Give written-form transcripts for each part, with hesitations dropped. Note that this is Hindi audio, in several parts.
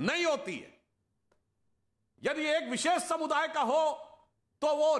नहीं होती है। यदि एक विशेष समुदाय का हो तो वो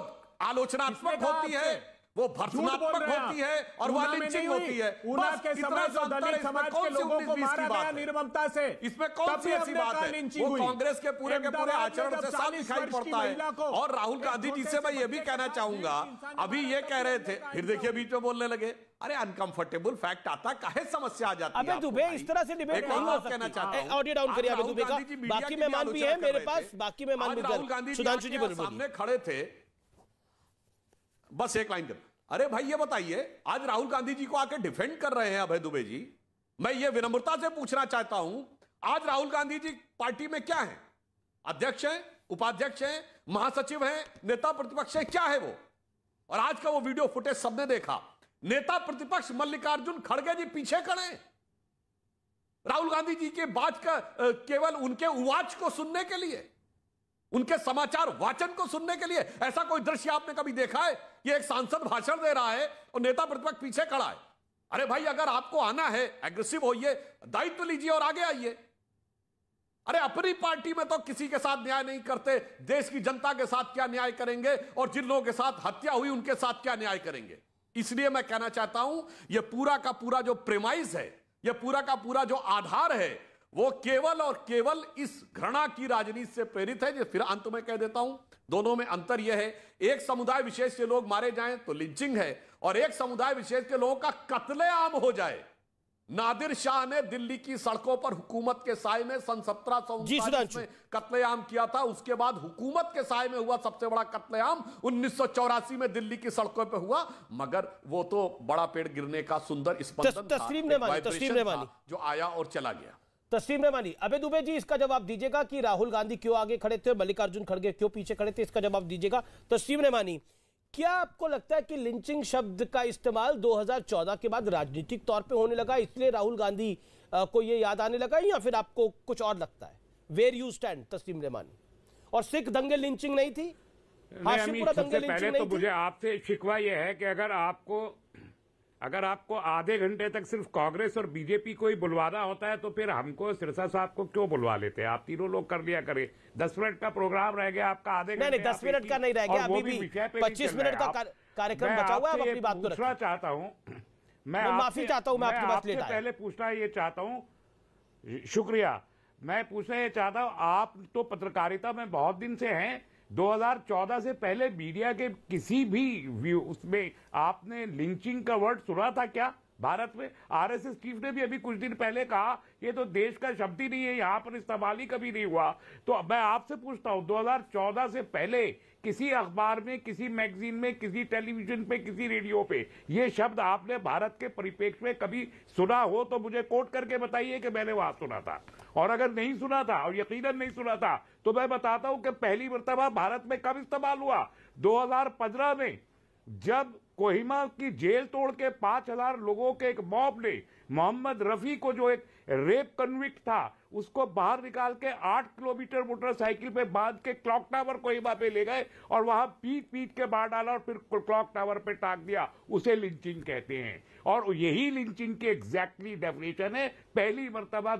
आलोचनात्मक होती है, वो भर्त्सनात्मक होती है और वह लिंचिंग होती है। ऊना के समय जो दलित समाज के लोगों को मारा गया निर्ममता से, इसमें कौन सी ऐसी बात है? वो कांग्रेस के पूरे आचरण से साफ दिखाई पड़ता है। और राहुल गांधी जी से मैं ये भी कहना चाहूंगा, अभी ये कह रहे थे, फिर देखिए बीच में बोलने लगे, अरे अनकंफर्टेबल फैक्ट आता, काहे समस्या आ जाती है? अबे दुबे, इस तरह से डिबेट नहीं हो सकती। ऑडियो डाउन करिए अबे दुबे का, बाकी मेहमान भी है मेरे पास, बाकी मेहमान भी। राहुल गांधी सुधांशु जी सामने खड़े थे, बस एक लाइन कर, अरे भाई ये बताइए, आज राहुल गांधी जी को आके डिफेंड कर रहे हैं अभय दुबे जी। मैं ये विनम्रता से पूछना चाहता हूं, आज राहुल गांधी जी पार्टी में क्या है? अध्यक्ष हैं, उपाध्यक्ष हैं, महासचिव हैं, नेता प्रतिपक्ष हैं, क्या है वो? और आज का वो वीडियो फुटेज सबने देखा, नेता प्रतिपक्ष मल्लिकार्जुन खड़गे जी पीछे खड़े हैं राहुल गांधी जी के बात का, केवल उनके उवाच को सुनने के लिए, उनके समाचार वाचन को सुनने के लिए। ऐसा कोई दृश्य आपने कभी देखा है? ये एक सांसद भाषण दे रहा है और नेता प्रतिपक्ष पीछे खड़ा है। अरे भाई, अगर आपको आना है, एग्रेसिव होइए, दायित्व लीजिए और आगे आइए। अरे अपनी पार्टी में तो किसी के साथ न्याय नहीं करते, देश की जनता के साथ क्या न्याय करेंगे? और जिन लोगों के साथ हत्या हुई उनके साथ क्या न्याय करेंगे? इसलिए मैं कहना चाहता हूं, यह पूरा का पूरा जो प्रेमाइज है, यह पूरा का पूरा जो आधार है, वो केवल और केवल इस घृणा की राजनीति से प्रेरित है। जो फिर अंत में कह देता हूं, दोनों में अंतर यह है, एक समुदाय विशेष के लोग मारे जाएं तो लिंचिंग है, और एक समुदाय विशेष के लोगों का कत्लेआम हो जाए। नादिर शाह ने दिल्ली की सड़कों पर हुकूमत के साए में सन 1739 में कत्लेआम किया था। उसके बाद हुकूमत के साए में हुआ सबसे बड़ा कत्लेआम 1984 में दिल्ली की सड़कों पर हुआ, मगर वो तो बड़ा पेड़ गिरने का सुंदर स्पंदन था जो आया और चला गया। तस्लीम रहमानी, अबे दुबे जी इसका जवाब दीजिएगा कि राहुल गांधी क्यों आगे खड़े थे, मल्लिकार्जुन खड़गे क्यों पीछे खड़े थे, इसका जवाब दीजिएगा। तस्लीम रहमानी, क्या आपको लगता है कि लिंचिंग शब्द का इस्तेमाल 2014 के बाद राजनीतिक तौर पे होने लगा, इसलिए राहुल गांधी को ये याद आने लगा, या फिर आपको कुछ और लगता है? वेयर यू स्टैंड तस्लीम रहमानी? और सिख दंगे लिंचिंग नहीं थी, हाशिमपुरा दंगे लिंचिंग नहीं थी? तो मुझे आपसे शिकवा यह है कि अगर आपको आधे घंटे तक सिर्फ कांग्रेस और बीजेपी को ही बुलवाना होता है तो फिर हमको सिरसा साहब को क्यों बुलवा लेते हैं? आप तीनों लोग कर लिया करें। 10 मिनट का प्रोग्राम रह गया आपका, आधे घंटे। नहीं, 10 मिनट का नहीं रह गया, अभी भी 25 मिनट का कार्यक्रम बचा हुआ है। आप अपनी बात को पूछना चाहता हूं, मैं माफी चाहता हूं, मैं आपकी बात लेता हूं। पहले पूछना ये चाहता हूं, शुक्रिया, मैं पूछना ये चाहता हूं, आप तो पत्रकारिता में बहुत दिन से हैं, 2014 से पहले मीडिया के किसी भी उसमें आपने लिंचिंग का वर्ड सुना था क्या भारत में? आरएसएस चीफ ने भी अभी कुछ दिन पहले कहा ये तो देश का शब्द ही नहीं है, यहां पर इस्तेमाल ही कभी नहीं हुआ। तो मैं आपसे पूछता हूं, 2014 से पहले किसी अखबार में, किसी मैगजीन में, किसी टेलीविजन पे, किसी रेडियो पे ये शब्द आपने भारत के परिप्रेक्ष्य में कभी सुना हो तो मुझे कोट करके बताइए कि मैंने वहां सुना था। और अगर नहीं सुना था, और यकीनन नहीं सुना था, तो मैं बताता हूं कि पहली मर्तबा भारत में कब इस्तेमाल हुआ? 2015 में, जब कोहिमा की जेल तोड़ के 5000 लोगों के एक मॉब ने मोहम्मद रफी को, जो एक रेप कन्विक्ट था, उसको बाहर निकाल के 8 किलोमीटर मोटरसाइकिल पे बांध के क्लॉक टावर कोहिमा पे ले गए और वहां पीट के बाहर डाला और फिर क्लॉक टावर पे टांग दिया। उसे लिंचिंग कहते हैं। और यही लिंचिंग की एग्जैक्टली डेफिनेशन है। पहली मर्तबा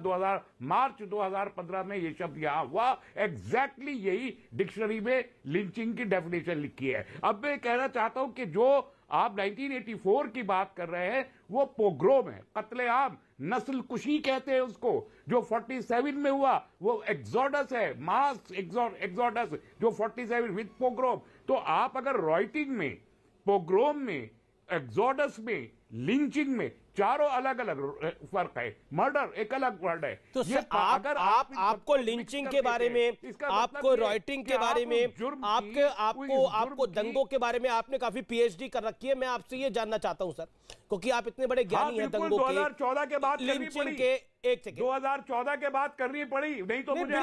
मार्च 2015 में ये शब्द यहां हुआ, एग्जैक्टली यही डिक्शनरी में लिंचिंग की डेफिनेशन लिखी है। अब मैं कहना चाहता हूं कि जो आप 1984 की बात कर रहे हैं वो पोग्रोम है, कत्लेआम, नस्ल कुशी कहते हैं उसको। जो 47 में हुआ वो एक्सोडस है, मास एक्सोडस, जो 47 विद पोग्रोम। तो आप अगर राइटिंग में, पोग्रोम में, एक्सोडस में, लिंचिंग में, चारों अलग अलग फर्क है। मर्डर एक अलग वर्ड है। तो ये अगर आपको लिंचिंग के बारे में, आपको राइटिंग के बारे में, आपको दंगों के बारे में आपने काफी पीएचडी कर रखी है। मैं आपसे ये जानना चाहता हूं सर, क्योंकि आप इतने बड़े ज्ञानी हैं दंगों के, 2014 के बाद लिंचिंग के, एक सेकंड, 2014 के बाद करनी पड़ी, नहीं तो मुझे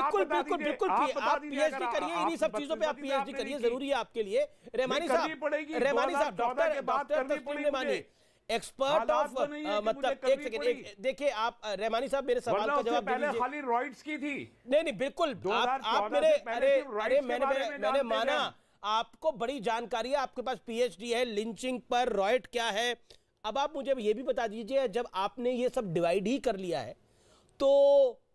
बिल्कुल आप पीएचडी करिए, इन्हीं सब चीजों पे आप पीएचडी करिए, जरूरी है आपके लिए। रहमानी साहब, डॉक्टर एक्सपर्ट ऑफ, मतलब एक सेकंड, देखिए आप रहमानी साहब मेरे सवाल का जवाब दीजिए। खाली रॉइड्स की थी। नहीं बिल्कुल, आप मेरे, अरे मैंने माना आपको बड़ी जानकारी है, आपके पास पीएचडी है लिंचिंग पर, रॉइड क्या है। अब आप मुझे ये भी बता दीजिए, जब आपने ये सब डिवाइड ही कर लिया है तो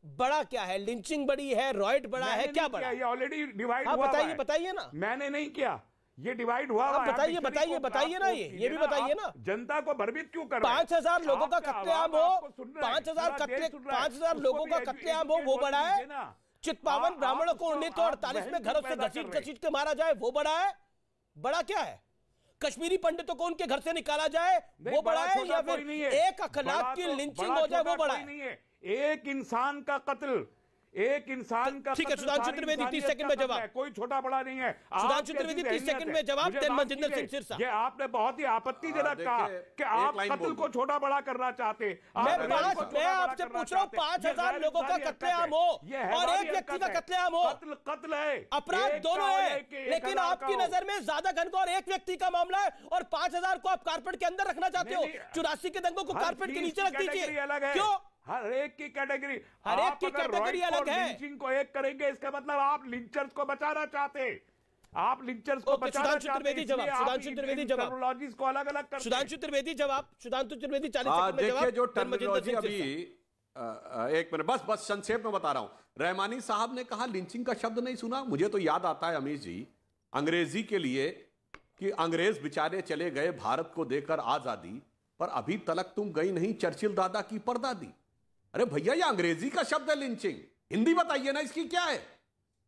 बड़ा क्या है? लिंचिंग बड़ी है, रॉयट बड़ा है, क्या बड़ा? ये ऑलरेडी डिवाइड हाँ, हुआ बताइए बताइए ना। मैंने नहीं किया, ये डिवाइड हुआ। बताइए बताइए बताइए ना, ये भी बताइए ना। जनता को भ्रमित क्यों कर रहे हैं? 5000 लोगों का कत्लेआम हो, 5000 लोगों का कत्लेआम हो, वो बड़ा है? चित्पावन ब्राह्मणों को 1948 में घरों से घसीट के मारा जाए, वो बड़ा है? बड़ा क्या है? कश्मीरी पंडितों को उनके घर से निकाला जाए, वो बड़ा है? या फिर एक अखलाक की लिंचिंग हो जाए, वो बड़ा है? एक इंसान का कत्ल, एक इंसान का, ठीक है। सुधांशु त्रिवेदी 30 सेकंड में जवाब। कोई छोटा बड़ा नहीं है। सुधांशु त्रिवेदी 30 सेकंड में जवाब। मजिंदर सिंह सिरसा, ये आपने बहुत ही आपत्तिजनक कहा कि आप कत्ल को छोटा बड़ा करना चाहते। मैं आपसे पूछ रहा हूँ, 5000 लोगों का कत्लेआम हो और एक व्यक्ति का कत्लेआम हो, कत्ल है, अपराध दोनों है, लेकिन आपकी नजर में ज्यादा घन और एक व्यक्ति का मामला है और 5000 को आप कारपेट के अंदर रखना चाहते हो। 84 के दंगों को कारपेट के नीचे रख दीजिए, क्यों? हर एक की कैटेगरी, हर एक की कैटेगरी अलग है। लिंचिंग को एक करेंगे, इसका मतलब आप लिंचर्स को बचाना चाहते, आप लिंचर्स को बचाना चाहते। सुधांशु त्रिवेदी जवाब, सुधांशु त्रिवेदी जवाब, टर्मिनोलॉजीज को अलग अलग करते। सुधांशु त्रिवेदी जवाब, सुधांशु त्रिवेदी 40 सेकंड में जवाब। देखिए जो टर्मिनोलॉजी अभी एक मिनट बस संक्षेप में बता रहा हूं। रहमानी साहब ने कहा लिंचिंग का शब्द नहीं सुना। मुझे तो याद आता है अमीश जी, अंग्रेजी के लिए कि अंग्रेज बेचारे चले गए भारत को देकर आजादी, पर अभी तलक तुम गई नहीं चर्चिल दादा की परदादी। अरे भैया, ये अंग्रेजी का शब्द है लिंचिंग, हिंदी बताइए ना इसकी क्या है।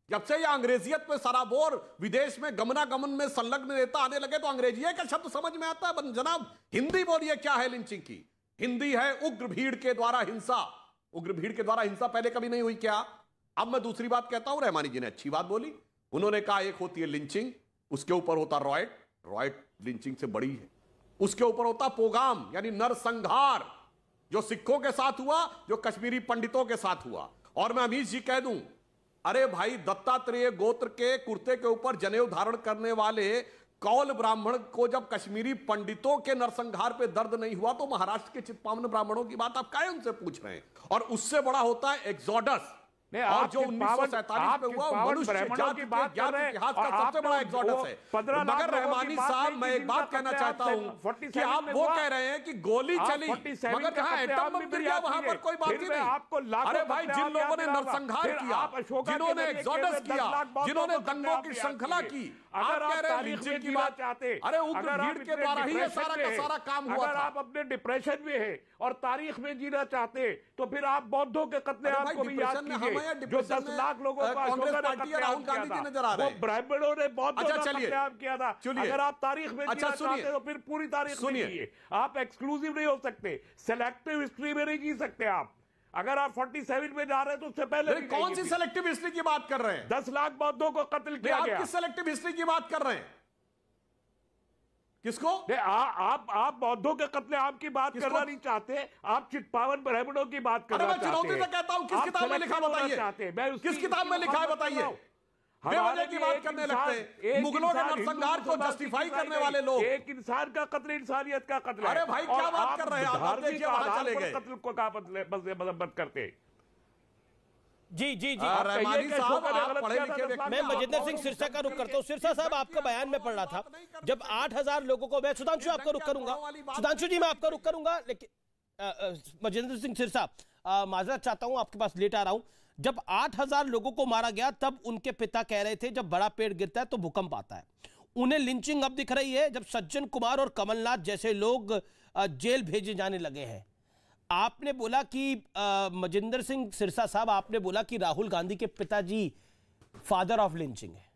जब से ये अंग्रेजियत में सराबोर विदेश में गमनागमन में संलग्न नेता आने लगे तो अंग्रेजी का शब्द समझ में आता है। जनाब हिंदी बोलिए, क्या है लिंचिंग की? हिंदी है उग्र भीड़ के द्वारा हिंसा। उग्र भीड़ के द्वारा हिंसा पहले कभी नहीं हुई क्या? अब मैं दूसरी बात कहता हूं। रहमानी जी ने अच्छी बात बोली। उन्होंने कहा एक होती है लिंचिंग, उसके ऊपर होता रॉयट, रॉयट लिंचिंग से बड़ी है। उसके ऊपर होता पोगाम यानी नरसंहार, जो सिखों के साथ हुआ, जो कश्मीरी पंडितों के साथ हुआ। और मैं अमीश जी कह दूं, अरे भाई, दत्तात्रेय गोत्र के कुर्ते के ऊपर जनेऊ धारण करने वाले कौल ब्राह्मण को जब कश्मीरी पंडितों के नरसंहार पे दर्द नहीं हुआ तो महाराष्ट्र के चित्पावन ब्राह्मणों की बात आप काहे उनसे पूछ रहे हैं? और उससे बड़ा होता है एक्सोडस, और जो 1947 में हुआ मनुष्य जाति के ज्ञात इतिहास का सबसे बड़ा एक्सोडस है। मगर रहमानी साहब, मैं एक बात कहना चाहता हूं कि आप वो कह रहे हैं कि गोली चली मगर जहां एटम बम गिर गया वहां पर कोई बात ही नहीं। अरे भाई, जिन लोगों ने नरसंहार किया, जिन्होंने एक्सोडस किया, जिन्होंने दंगों की श्रृंखला की, आप कह रहे हैं लिंचिंग की बात चाहते। अरे उग्र भीड़ के द्वारा ही ये सारा का सारा काम हुआ था। अगर आप अपने डिप्रेशन में है और तारीख में जीना चाहते तो फिर आप बौद्धों के कत्लेआम को भी याद कीजिए, जो 10 लाख लोगों का कांग्रेस पार्टी और राहुल गांधी जी नजर आ रहे हैं। ब्राह्मणों ने बौद्धों का कत्लेआम किया था। अगर आप तारीख में जीना चाहते तो फिर पूरी तारीख में जिए। आप एक्सक्लूसिव नहीं हो सकते, सेलेक्टिव हिस्ट्री में नहीं जी सकते आप। अगर आप 47 में जा रहे हैं तो उससे पहले कौन सी सेलेक्टिव हिस्ट्री की बात कर रहे हैं? 10 लाख बौद्धों को कत्ल किया गया। आप किस सेलेक्टिव हिस्ट्री की बात कर रहे हैं? किसको? आप बौद्धों के कत्लेआम की बात करना नहीं चाहते, आप चित्पावन ब्राह्मणों की बात करना चाहते हैं। मैं चुनौती से कहता हूं, किस किताब में लिखा बताइए, किस किताब में लिखा है बताइए। बेवजह की बात करने लगते हैं। मुगलों के नरसंहार को जस्टिफाई करने वाले लोग। एक इंसान का कत्ल इंसानियत का कत्ल है। अरे भाई, क्या बात कर रहे हैं आप? देखिए वहां चले गए, कत्ल को कहां मदद करते। जी जी जी, रहमानी साहब, आप पढ़े लिखे व्यक्ति। मैं मजिंदर सिंह सिरसा का रुख करता हूं। सिरसा साहब, आपका बयान में पढ़ रहा था, जब 8000 लोगों को, मैं सुधांशु आपका रुख करूंगा, सुधांशु जी मैं आपका रुख करूंगा, लेकिन मजिंदर सिंह सिरसा, माजरत चाहता हूं, आपके पास लेट आ रहा हूं। जब 8000 लोगों को मारा गया तब उनके पिता कह रहे थे जब बड़ा पेड़ गिरता है तो भूकंप आता है। उन्हें लिंचिंग अब दिख रही है जब सज्जन कुमार और कमलनाथ जैसे लोग जेल भेजे जाने लगे हैं। आपने बोला कि मजिंदर सिंह सिरसा साहब, आपने बोला कि राहुल गांधी के पिताजी फादर ऑफ लिंचिंग है।